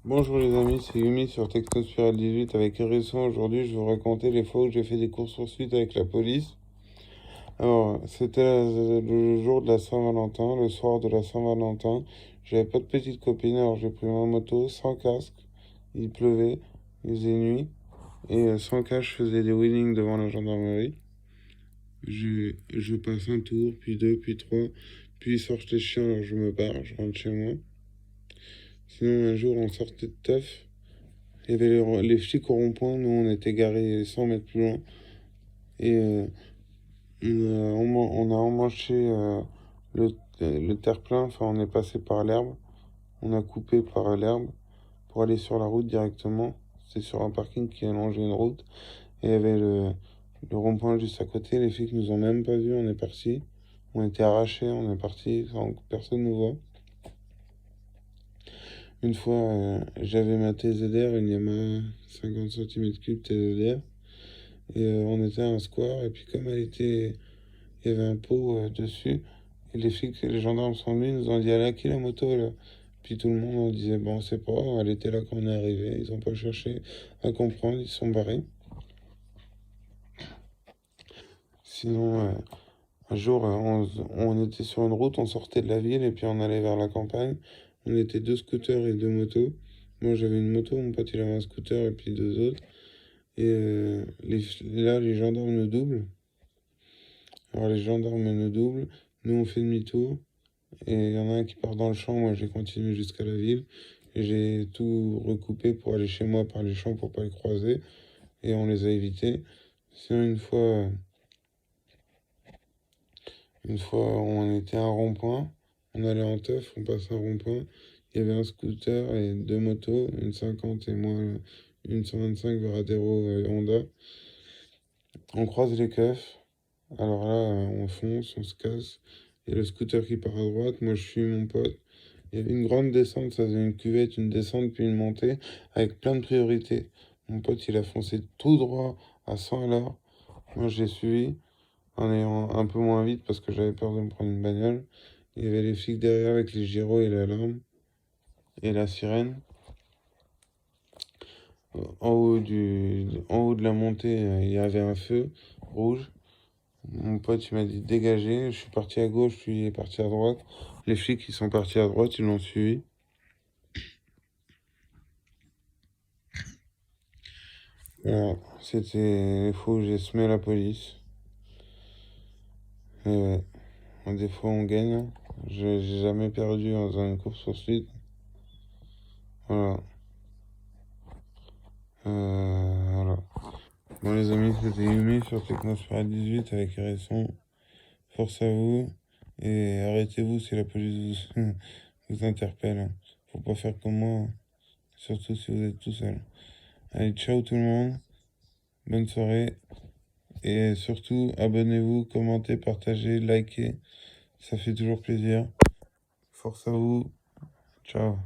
Bonjour les amis, c'est Yumi sur Technospiral 18 avec Hérisson. Aujourd'hui, je vais vous raconter les fois où j'ai fait des courses-poursuites avec la police. Alors, c'était le jour de la Saint-Valentin, le soir de la Saint-Valentin. J'avais pas de petite copine, alors j'ai pris ma moto sans casque. Il pleuvait, il faisait nuit. Et sans casque, je faisais des wheelings devant la gendarmerie. Je passe un tour, puis deux, puis trois. Puis ils sortent les chiens, alors je me barre, je rentre chez moi. Sinon, un jour, on sortait de teuf. Il y avait les flics au rond-point, nous on était garés 100 mètres plus loin. Et on a emmanché le terre-plein, enfin on est passé par l'herbe. On a coupé par l'herbe pour aller sur la route directement. C'est sur un parking qui allongeait une route. Et il y avait le rond-point juste à côté. Les flics nous ont même pas vus, on est parti. On était arrachés, on est parti sans que personne nous voit. Une fois, j'avais ma TZR, une Yamaha 50 cm3 TZR. Et on était à un square, et puis comme il y avait un pot dessus, et les flics et les gendarmes sont venus, ils nous ont dit, elle est à qui la moto là? Puis tout le monde on disait, bon, c'est pas, elle était là quand on est arrivé, ils ont pas cherché à comprendre, ils sont barrés. Sinon, un jour, on était sur une route, on sortait de la ville, et puis on allait vers la campagne. On était deux scooters et deux motos. Moi j'avais une moto, mon pote il avait un scooter, et puis deux autres. Et là, les gendarmes nous doublent. Alors les gendarmes nous doublent, nous on fait demi-tour, et il y en a un qui part dans le champ, moi j'ai continué jusqu'à la ville, et j'ai tout recoupé pour aller chez moi par les champs pour pas les croiser, et on les a évités. Sinon une fois on était à un rond-point, on allait en teuf, on passe un rond-point, il y avait un scooter et deux motos, une 50 et moi une 125 Varadero Honda. On croise les keufs. Alors là, on fonce, on se casse. Il y a le scooter qui part à droite. Moi, je suis mon pote. Il y avait une grande descente. Ça faisait une cuvette, une descente, puis une montée avec plein de priorités. Mon pote, il a foncé tout droit à 100 à l'heure. Moi, j'ai suivi en ayant un peu moins vite parce que j'avais peur de me prendre une bagnole. Il y avait les flics derrière avec les gyros et l'alarme et la sirène. En haut de la montée, il y avait un feu rouge. Mon pote, il m'a dit dégager. Je suis parti à gauche, lui il est parti à droite. Les flics, ils sont partis à droite, ils l'ont suivi. Voilà, c'était les fois où j'ai semé la police. Et ouais, des fois on gagne. J'ai jamais perdu dans une course-poursuite. Voilà. Voilà. Bon les amis, c'était Yumi sur Technosphere 18 avec Hérisson. Force à vous. Et arrêtez-vous si la police vous, vous interpelle. Faut pas faire comme moi, surtout si vous êtes tout seul. Allez, ciao tout le monde. Bonne soirée. Et surtout, abonnez-vous, commentez, partagez, likez. Ça fait toujours plaisir. Force à vous. Ciao.